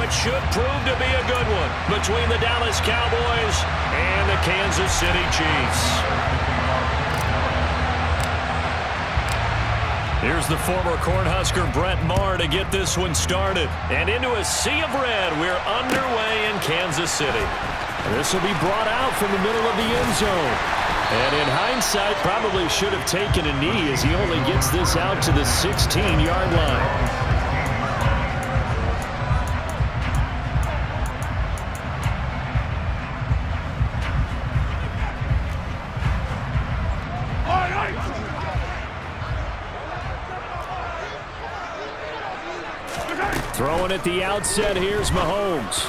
what should prove to be a good one between the Dallas Cowboys and the Kansas City Chiefs. Here's the former Cornhusker Brett Maher to get this one started. And into a sea of red, we're underway in Kansas City. This will be brought out from the middle of the end zone. And in hindsight, probably should have taken a knee as he only gets this out to the 16-yard line. Throwing at the outset, here's Mahomes.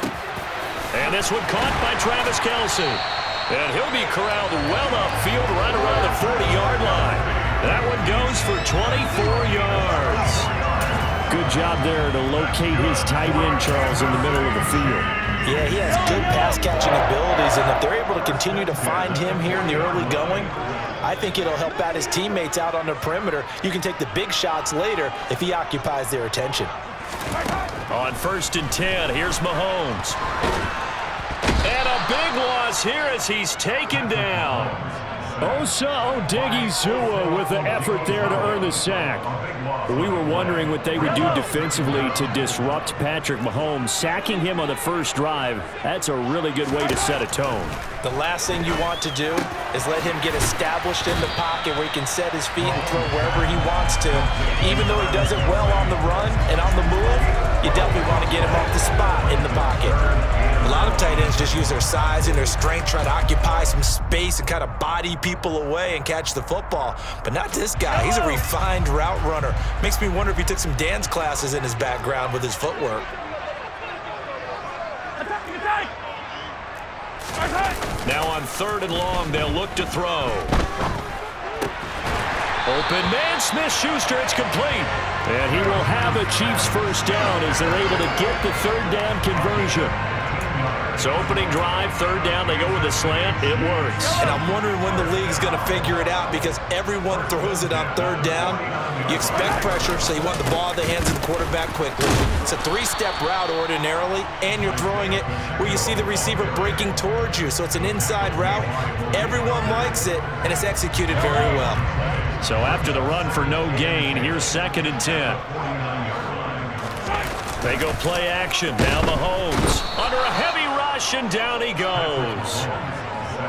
And this one caught by Travis Kelce. And he'll be corralled well upfield right around the 40-yard line. That one goes for 24 yards. Good job there to locate his tight end, Charles, in the middle of the field. Yeah, he has good pass-catching abilities, and if they're able to continue to find him here in the early going, I think it'll help out his teammates out on the perimeter. You can take the big shots later if he occupies their attention. On 1st and 10, here's Mahomes. And a big loss here as he's taken down. Osa Odigizua with the effort there to earn the sack. We were wondering what they would do defensively to disrupt Patrick Mahomes. Sacking him on the first drive, that's a really good way to set a tone. The last thing you want to do is let him get established in the pocket where he can set his feet and throw wherever he wants to. Even though he does it well on the run and on the move, you definitely want to get him off the spot in the pocket. A lot of tight ends just use their size and their strength, try to occupy some space and kind of body people away and catch the football. But not this guy. He's a refined route runner. Makes me wonder if he took some dance classes in his background with his footwork. Now on 3rd and long, they'll look to throw. Open man, Smith-Schuster, it's complete. And he will have a Chiefs first down as they're able to get the 3rd down conversion. So opening drive, 3rd down, they go with a slant. It works. And I'm wondering when the league's going to figure it out because everyone throws it on 3rd down. You expect pressure, so you want the ball in the hands of the quarterback quickly. It's a 3-step route ordinarily, and you're throwing it where you see the receiver breaking towards you. So it's an inside route. Everyone likes it, and it's executed very well. So after the run for no gain, here's 2nd and 10. They go play action. Now Mahomes under a heavy rush, and down he goes.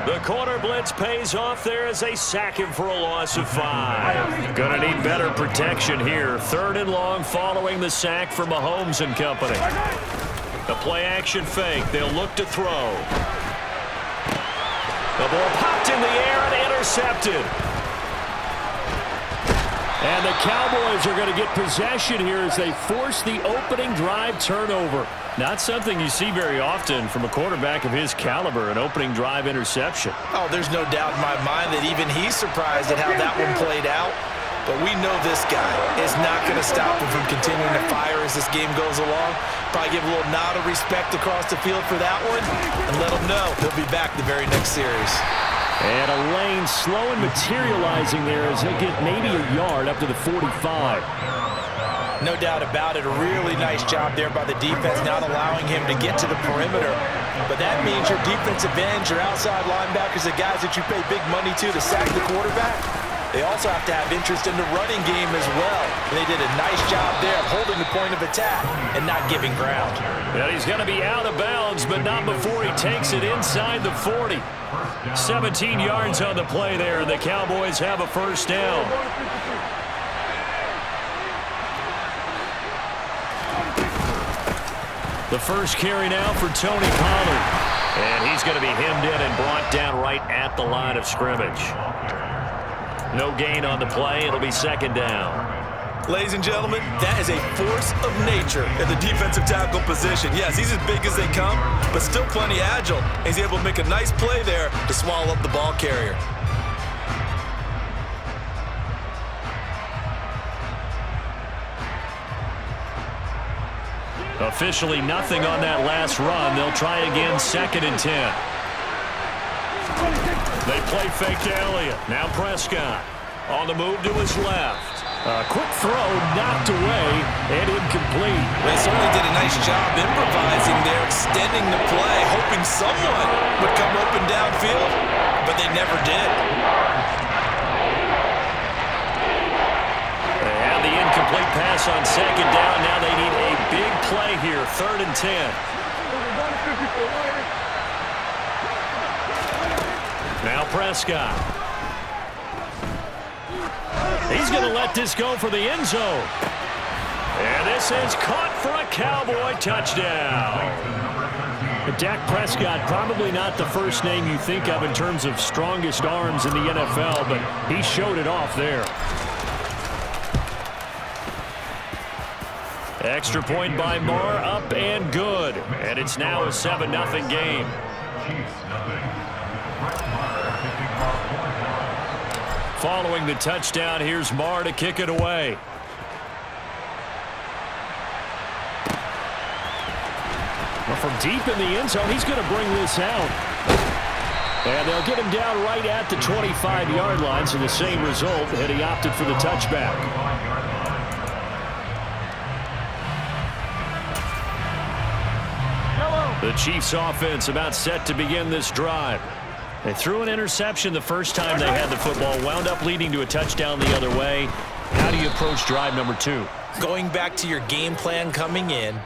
The corner blitz pays off there as they sack him for a loss of 5. Gonna need better protection here. 3rd and long following the sack for Mahomes and company. The play action fake. They'll look to throw. The ball popped in the air and intercepted. And the Cowboys are going to get possession here as they force the opening drive turnover. Not something you see very often from a quarterback of his caliber, an opening drive interception. Oh, there's no doubt in my mind that even he's surprised at how that one played out. But we know this guy is not going to stop him from continuing to fire as this game goes along. Probably give a little nod of respect across the field for that one and let him know he'll be back the very next series. And a lane slow and materializing there as he'll get maybe a yard up to the 45. No doubt about it. A really nice job there by the defense, not allowing him to get to the perimeter. But that means your defensive ends, your outside linebackers, the guys that you pay big money to sack the quarterback, they also have to have interest in the running game as well. And they did a nice job there of holding the point of attack and not giving ground. And he's going to be out of bounds, but not before he takes it inside the 40. 17 yards on the play there, and the Cowboys have a first down. The first carry now for Tony Pollard. And he's going to be hemmed in and brought down right at the line of scrimmage. No gain on the play. It'll be 2nd down. Ladies and gentlemen, that is a force of nature at the defensive tackle position. Yes, he's as big as they come, but still plenty agile. He's able to make a nice play there to swallow up the ball carrier. Officially nothing on that last run. They'll try again, 2nd and 10. They play fake to Elliott. Now Prescott on the move to his left. A quick throw knocked away and incomplete. They certainly did a nice job improvising there, extending the play, hoping someone would come open downfield, but they never did. They have the incomplete pass on second down. Now they need a big play here, 3rd and 10. Now Prescott. He's going to let this go for the end zone. And this is caught for a Cowboy touchdown. Dak Prescott, probably not the first name you think of in terms of strongest arms in the NFL, but he showed it off there. Extra point by Marr, up and good. And it's now a 7-0 game. Following the touchdown, here's Marr to kick it away. Well, from deep in the end zone, he's going to bring this out. And they'll get him down right at the 25-yard line, so the same result, and he opted for the touchback. The Chiefs offense about set to begin this drive. They threw an interception the first time they had the football, wound up leading to a touchdown the other way. How do you approach drive number 2? Going back to your game plan coming in,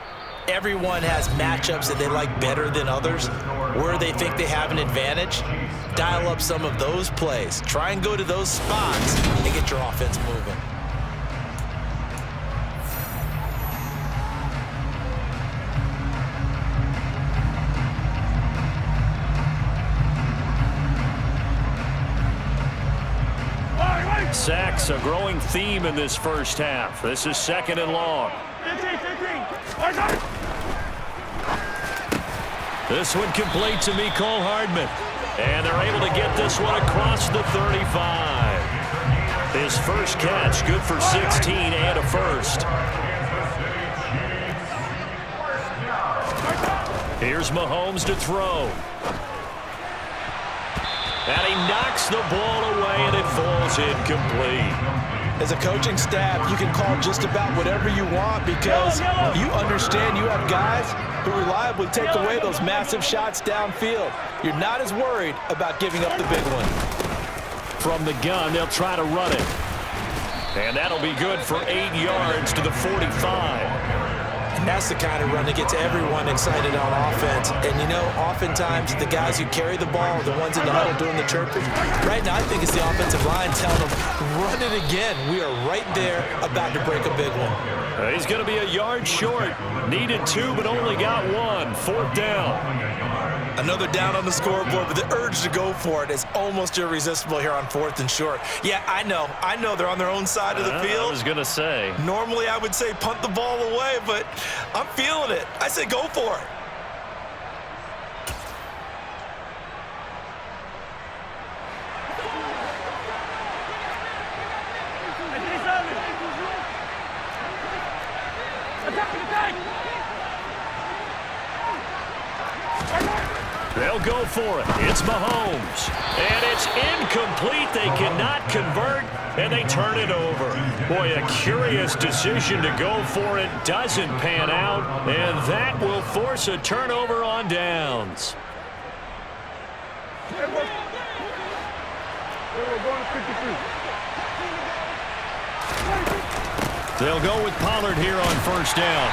everyone has matchups that they like better than others, where they think they have an advantage. Dial up some of those plays. Try and go to those spots and get your offense moving. Sacks, a growing theme in this first half. This is 2nd and long. This one complete to Mecole Hardman. And they're able to get this one across the 35. His first catch, good for 16 and a first. Here's Mahomes to throw. And he knocks the ball away, and it falls incomplete. As a coaching staff, you can call just about whatever you want because you understand you have guys who reliably take away those massive shots downfield. You're not as worried about giving up the big one. From the gun, they'll try to run it. And that'll be good for 8 yards to the 45. That's the kind of run that gets everyone excited on offense. And, you know, oftentimes the guys who carry the ball are the ones in the huddle doing the chirping. Right now, I think it's the offensive line telling them, run it again. We are right there about to break a big one. He's going to be a yard short. Needed 2, but only got 1. 4th down. Another down on the scoreboard, but the urge to go for it is almost irresistible here on 4th and short. Yeah, I know they're on their own side of the field. I was going to say. Normally I would say punt the ball away, but I'm feeling it. I say go for it. They'll go for it. It's Mahomes. And it's incomplete. They cannot convert, and they turn it over. Boy, a curious decision to go for it. Doesn't pan out, and that will force a turnover on downs. They'll go with Pollard here on 1st down.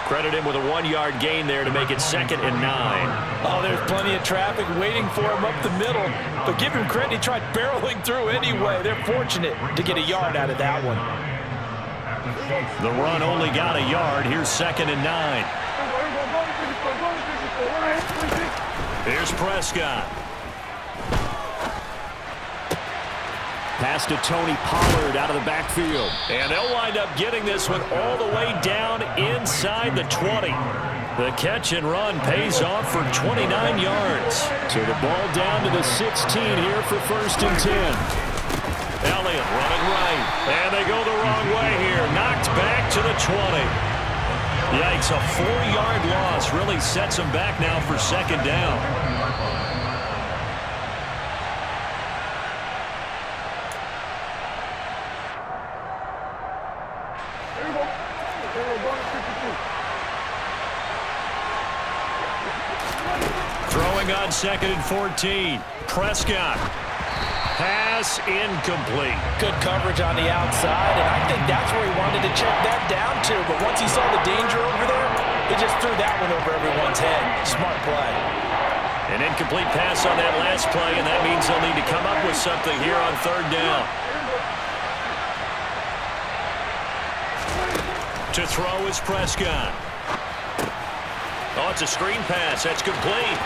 Credit him with a 1-yard gain there to make it 2nd and 9. Oh, there's plenty of traffic waiting for him up the middle. But give him credit, he tried barreling through anyway. They're fortunate to get a yard out of that one. The run only got a yard. Here's 2nd and 9. Here's Prescott. Pass to Tony Pollard out of the backfield. And they'll wind up getting this one all the way down inside the 20. The catch and run pays off for 29 yards. So the ball down to the 16 here for 1st and 10. Elliott running right. And they go the wrong way here. Knocked back to the 20. Yikes, a 4-yard loss really sets them back now for 2nd down. Throwing on 2nd and 14. Prescott. Pass incomplete. Good coverage on the outside, and I think that's where he wanted to check that down to. But once he saw the danger over there, he just threw that one over everyone's head. Smart play. An incomplete pass on that last play, and that means they'll need to come up with something here on 3rd down. To throw is Prescott. Oh, it's a screen pass. That's complete.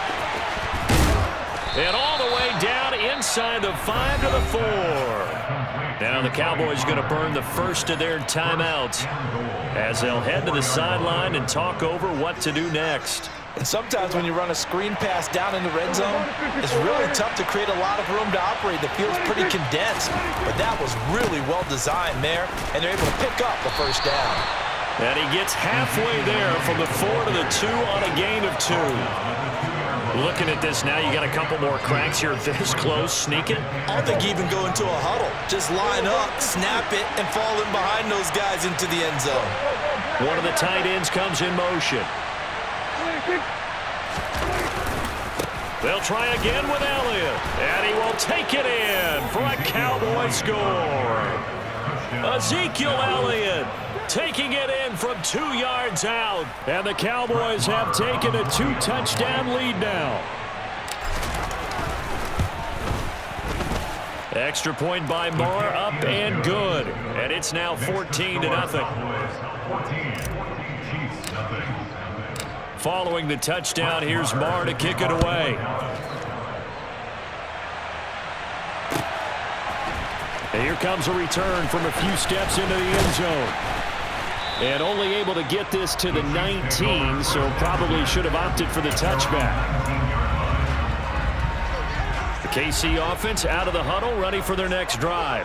And all the way down inside the 5 to the 4. Now the Cowboys going to burn the first of their timeouts as they'll head to the sideline and talk over what to do next. And sometimes when you run a screen pass down in the red zone, it's really tough to create a lot of room to operate. The field's pretty condensed, but that was really well designed there, and they're able to pick up the first down. And he gets halfway there from the 4 to the 2 on a gain of 2. Looking at this now, you got a couple more cracks here this close. Sneak it. I don't think you even go into a huddle. Just line up, snap it, and fall in behind those guys into the end zone. One of the tight ends comes in motion. They'll try again with Elliott, and he will take it in for a Cowboy score. Ezekiel Elliott taking it in from 2 yards out, and the Cowboys have taken a 2-touchdown lead now. Extra point by Moore, up and good, and it's now 14-0. Following the touchdown, here's Moore to kick it away. And here comes a return from a few steps into the end zone. And only able to get this to the 19, so probably should have opted for the touchback. The KC offense out of the huddle, ready for their next drive.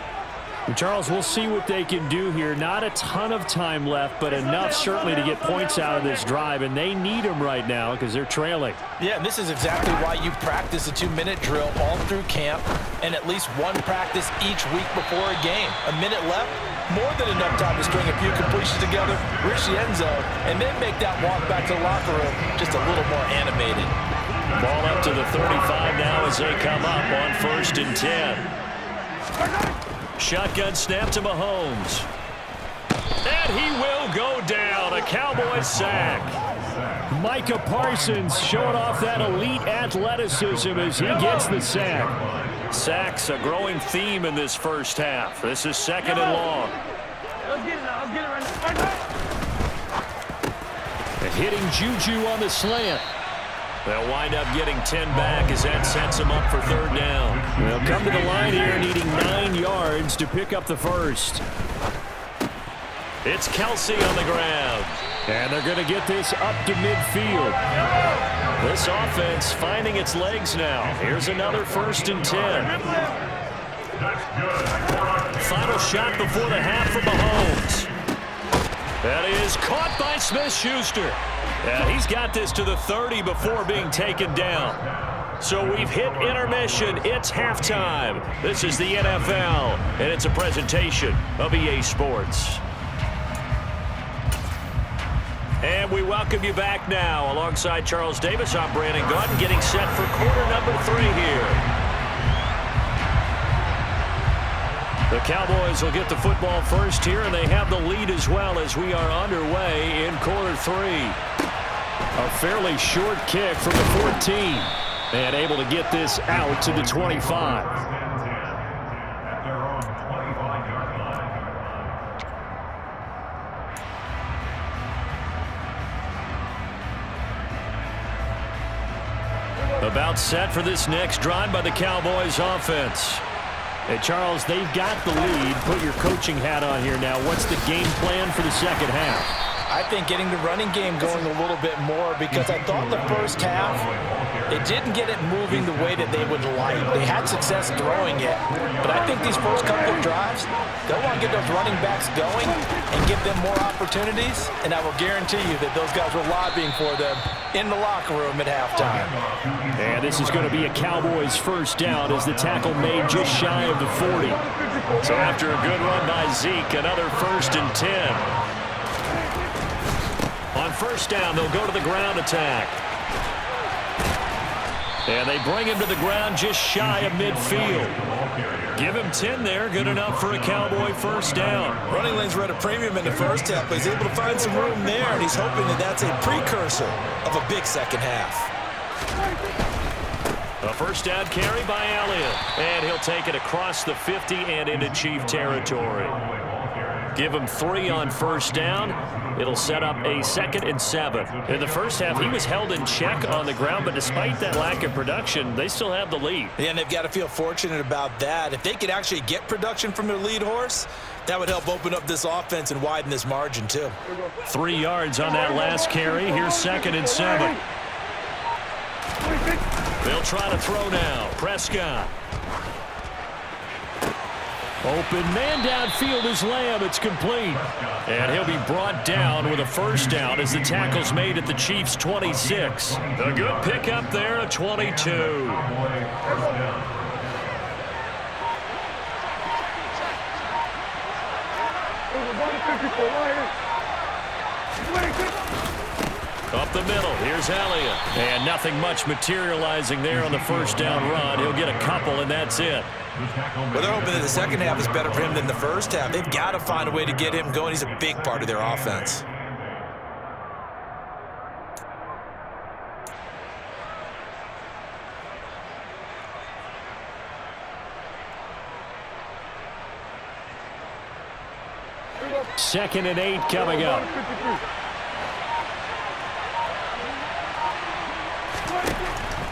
Charles, we'll see what they can do here. Not a ton of time left, but enough certainly to get points out of this drive, and they need them right now because they're trailing. Yeah, and this is exactly why you practice a 2-minute drill all through camp and at least one practice each week before a game. A minute left, more than enough time to string a few completions together, reach the end zone, and then make that walk back to the locker room just a little more animated. Ball up to the 35 now as they come up on 1st and 10. Shotgun snap to Mahomes. And he will go down. A Cowboys sack. Micah Parsons showing off that elite athleticism as he gets the sack. Sacks a growing theme in this first half. This is 2nd and long. And hitting Juju on the slant. They'll wind up getting 10 back as that sets them up for 3rd down. They'll come to the line here needing 9 yards to pick up the first. It's Kelsey on the ground. And they're going to get this up to midfield. This offense finding its legs now. Here's another 1st and 10. Final shot before the half for Mahomes. That is caught by Smith-Schuster. And he's got this to the 30 before being taken down. So we've hit intermission. It's halftime. This is the NFL, and it's a presentation of EA Sports. And we welcome you back now. Alongside Charles Davis, I'm Brandon Gaudin, getting set for quarter number 3 here. The Cowboys will get the football first here, and they have the lead as well as we are underway in quarter 3. A fairly short kick from the 14, and able to get this out to the 25. About set for this next drive by the Cowboys offense. Hey, Charles, they've got the lead. Put your coaching hat on here now. What's the game plan for the second half? I think getting the running game going a little bit more, because I thought the first half, they didn't get it moving the way that they would like. They had success throwing it, but I think these first couple of drives, they'll want to get those running backs going and give them more opportunities, and I will guarantee you that those guys were lobbying for them in the locker room at halftime. And this is going to be a Cowboys first down as the tackle made just shy of the 40. So after a good run by Zeke, another 1st and 10. On first down, they'll go to the ground attack. And they bring him to the ground just shy of midfield. Give him 10 there, good enough for a Cowboy first down. Running lanes were at a premium in the first half, but he's able to find some room there, and he's hoping that that's a precursor of a big second half. A first down carry by Elliott, and he'll take it across the 50 and into Chief territory. Give him 3 on first down. It'll set up a 2nd and 7. In the first half, he was held in check on the ground, but despite that lack of production, they still have the lead. Yeah, and they've got to feel fortunate about that. If they could actually get production from their lead horse, that would help open up this offense and widen this margin, too. 3 yards on that last carry. Here's 2nd and 7. They'll try to throw now. Prescott. Open man downfield is Lamb. It's complete. And he'll be brought down with a first down as the tackle's made at the Chiefs' 26. A good pickup there at 22. Up the middle, here's Elliott. And nothing much materializing there on the first down run. He'll get a couple, and that's it. Well, they're hoping that the second half is better for him than the first half. They've got to find a way to get him going. He's a big part of their offense. Second and 8 coming up.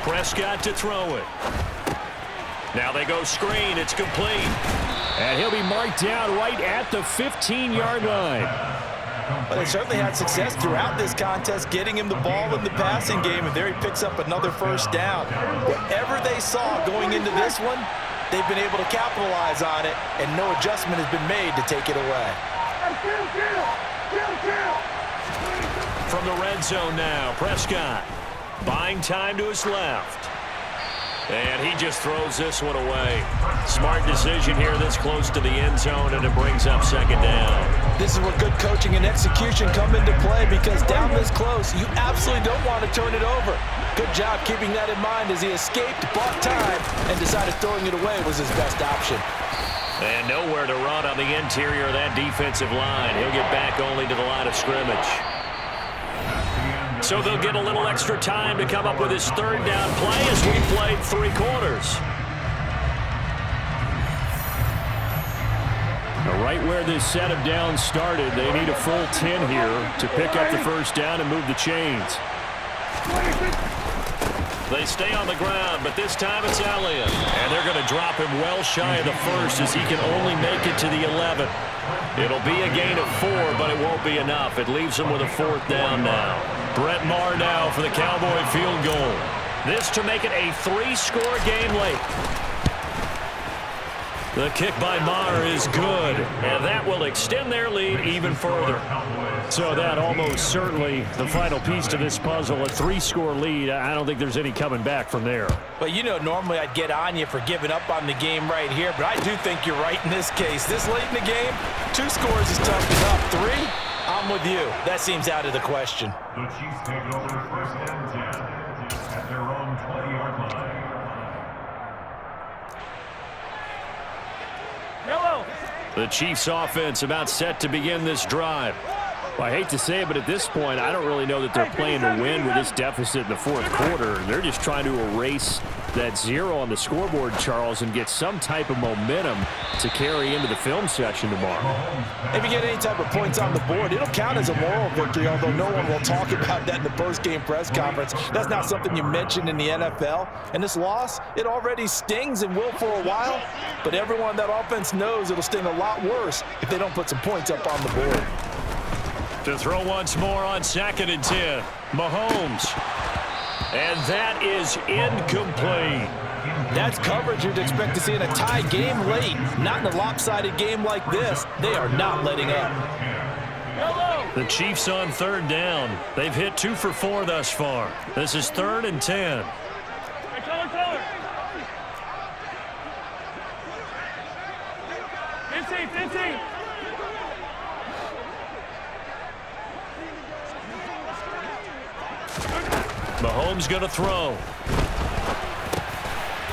Prescott to throw it. Now they go screen. It's complete. And he'll be marked down right at the 15-yard line. But they certainly had success throughout this contest, getting him the ball in the passing game, and there he picks up another first down. Whatever they saw going into this one, they've been able to capitalize on it, and no adjustment has been made to take it away. From the red zone now, Prescott buying time to his left. And he just throws this one away. Smart decision here this close to the end zone, and it brings up second down. This is where good coaching and execution come into play, because down this close, you absolutely don't want to turn it over. Good job keeping that in mind as he escaped, bought time, and decided throwing it away was his best option. And nowhere to run on the interior of that defensive line. He'll get back only to the line of scrimmage. So they'll get a little extra time to come up with his third down play as we played 3 quarters. Now right where this set of downs started, they need a full 10 here to pick up the first down and move the chains. They stay on the ground, but this time it's Elliott. And they're going to drop him well shy of the first as he can only make it to the 11. It'll be a gain of 4, but it won't be enough. It leaves him with a 4th down now. Brett Maher now for the Cowboy field goal. This to make it a 3-score game late. The kick by Maher is good, and that will extend their lead even further. So that almost certainly the final piece to this puzzle, a 3-score lead. I don't think there's any coming back from there. But you know, normally I'd get on you for giving up on the game right here, but I do think you're right in this case. This late in the game, 2 scores is tough enough. 3, I'm with you. That seems out of the question. The Chiefs take over first and 10 at their own 20-yard line. The Chiefs offense about set to begin this drive. Well, I hate to say it, but at this point, I don't really know that they're playing to win with this deficit in the 4th quarter. They're just trying to erase that 0 on the scoreboard, Charles, and get some type of momentum to carry into the film session tomorrow. If you get any type of points on the board, it'll count as a moral victory, although no one will talk about that in the post-game press conference. That's not something you mention in the NFL. And this loss, it already stings and will for a while, but everyone on that offense knows it'll sting a lot worse if they don't put some points up on the board. To throw once more on 2nd and 10. Mahomes. And that is incomplete. That's coverage you'd expect to see in a tie game late. Not in a lopsided game like this. They are not letting up. The Chiefs on 3rd down. They've hit 2 for 4 thus far. This is 3rd and 10. Mahomes going to throw.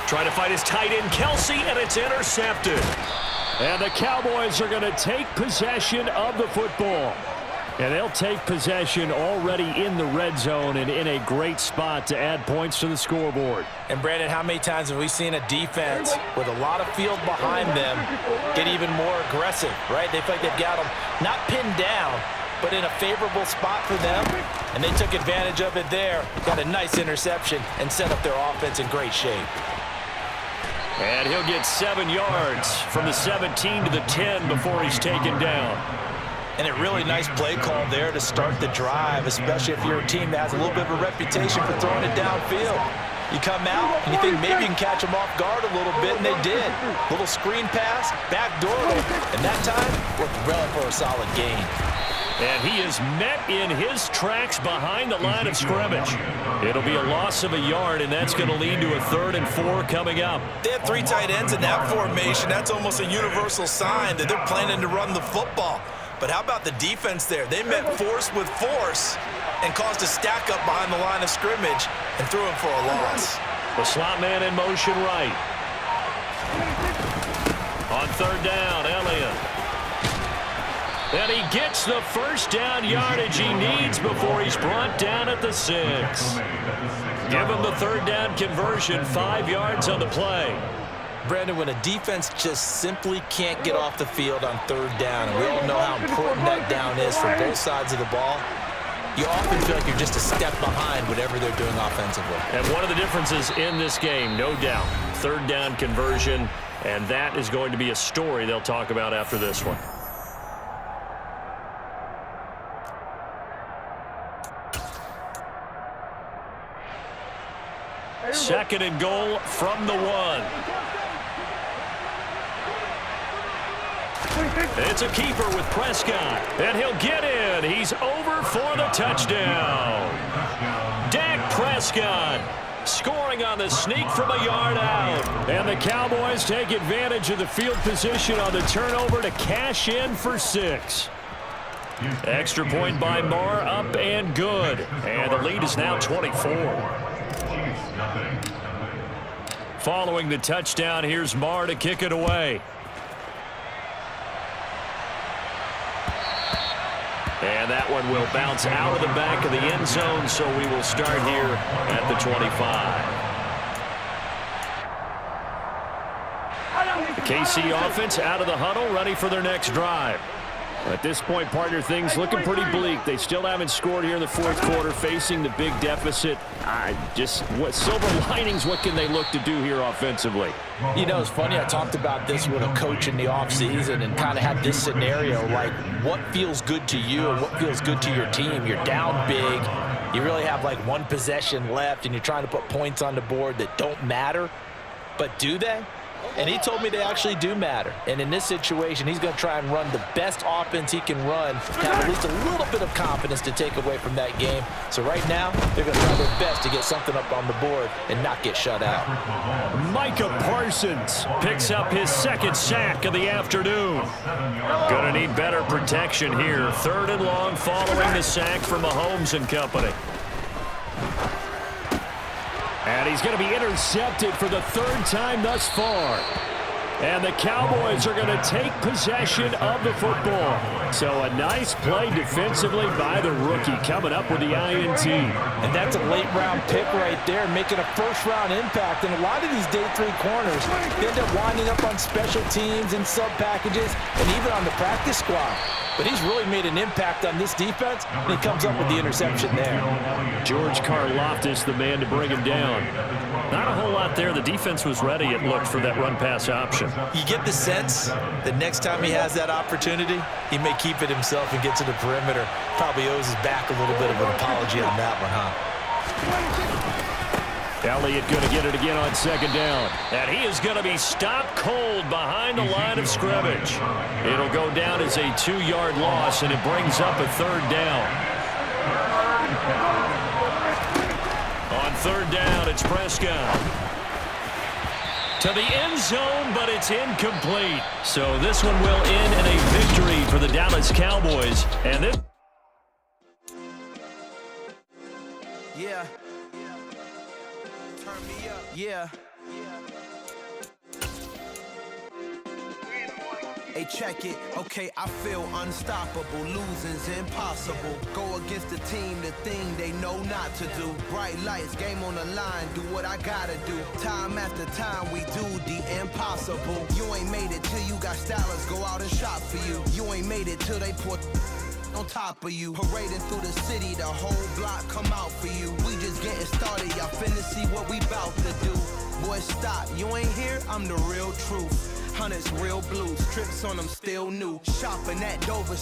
Trying to find his tight end, Kelsey, and it's intercepted. And the Cowboys are going to take possession of the football. And they'll take possession already in the red zone and in a great spot to add points to the scoreboard. And, Brandon, how many times have we seen a defense with a lot of field behind them get even more aggressive, right? They feel like they've got them not pinned down, but in a favorable spot for them, and they took advantage of it there. Got a nice interception and set up their offense in great shape. And he'll get 7 yards from the 17 to the 10 before he's taken down. And a really nice play call there to start the drive, especially if you're a team that has a little bit of a reputation for throwing it downfield. You come out and you think maybe you can catch them off guard a little bit, and they did. Little screen pass, backdoor, and that time worked well for a solid gain. And he is met in his tracks behind the line of scrimmage. It'll be a loss of a yard, and that's going to lead to a 3rd and 4 coming up. They have 3 tight ends in that formation. That's almost a universal sign that they're planning to run the football. But how about the defense there? They met force with force and caused a stack up behind the line of scrimmage and threw him for a loss. The slot man in motion right. On 3rd down, Elliott. And he gets the first down yardage he needs before he's brought down at the 6. Give him the 3rd down conversion, 5 yards on the play. Brandon, when a defense just simply can't get off the field on 3rd down, and we all know how important that down is for both sides of the ball, you often feel like you're just a step behind whatever they're doing offensively. And one of the differences in this game, no doubt, 3rd down conversion, and that is going to be a story they'll talk about after this one. Second and goal from the 1. It's a keeper with Prescott, and he'll get in. He's over for the touchdown. Dak Prescott scoring on the sneak from a yard out. And the Cowboys take advantage of the field position on the turnover to cash in for 6. Extra point by Marr, up and good. And the lead is now 24. Following the touchdown, here's Marr to kick it away. And that one will bounce out of the back of the end zone, so we will start here at the 25. The KC offense out of the huddle, ready for their next drive. At this point, partner, things looking pretty bleak. They still haven't scored here in the 4th quarter, facing the big deficit. What silver linings, what can they look to do here offensively? You know, it's funny, I talked about this with a coach in the offseason and kind of had this scenario, like what feels good to you and what feels good to your team. You're down big. You really have like 1 possession left, and you're trying to put points on the board that don't matter. But do they? And he told me they actually do matter. And in this situation, he's going to try and run the best offense he can run to have at least a little bit of confidence to take away from that game. So right now, they're going to try their best to get something up on the board and not get shut out. Micah Parsons picks up his 2nd sack of the afternoon. Going to need better protection here. 3rd and long following the sack from Mahomes and company. And he's going to be intercepted for the 3rd time thus far. And the Cowboys are going to take possession of the football. So a nice play defensively by the rookie, coming up with the INT. And that's a late-round pick right there, making a first-round impact. And a lot of these day 3 corners, they end up winding up on special teams and sub-packages and even on the practice squad. But he's really made an impact on this defense, and he comes up with the interception there. George Karlaftis, the man to bring him down. Not a whole lot there. The defense was ready, it looked, for that run-pass option. You get the sense that next time he has that opportunity, he may keep it himself and get to the perimeter. Probably owes his back a little bit of an apology on that one, huh? Elliott going to get it again on 2nd down. And he is going to be stopped cold behind the line of scrimmage. It'll go down as a 2-yard loss, and it brings up a 3rd down. On 3rd down, it's Prescott. To the end zone, but it's incomplete. So this one will end in a victory for the Dallas Cowboys. And this... Yeah. Turn me up. Yeah. Hey, check it, okay, I feel unstoppable, losing's impossible. Go against the team, the thing they know not to do. Bright lights, game on the line, do what I gotta do. Time after time, we do the impossible. You ain't made it till you got stylists go out and shop for you. You ain't made it till they put on top of you. Parading through the city, the whole block come out for you. We just getting started, y'all finna see what we bout to do. Boy, stop, you ain't here, I'm the real truth. Hunters, real blue, strips on them still new. Shopping at Dover.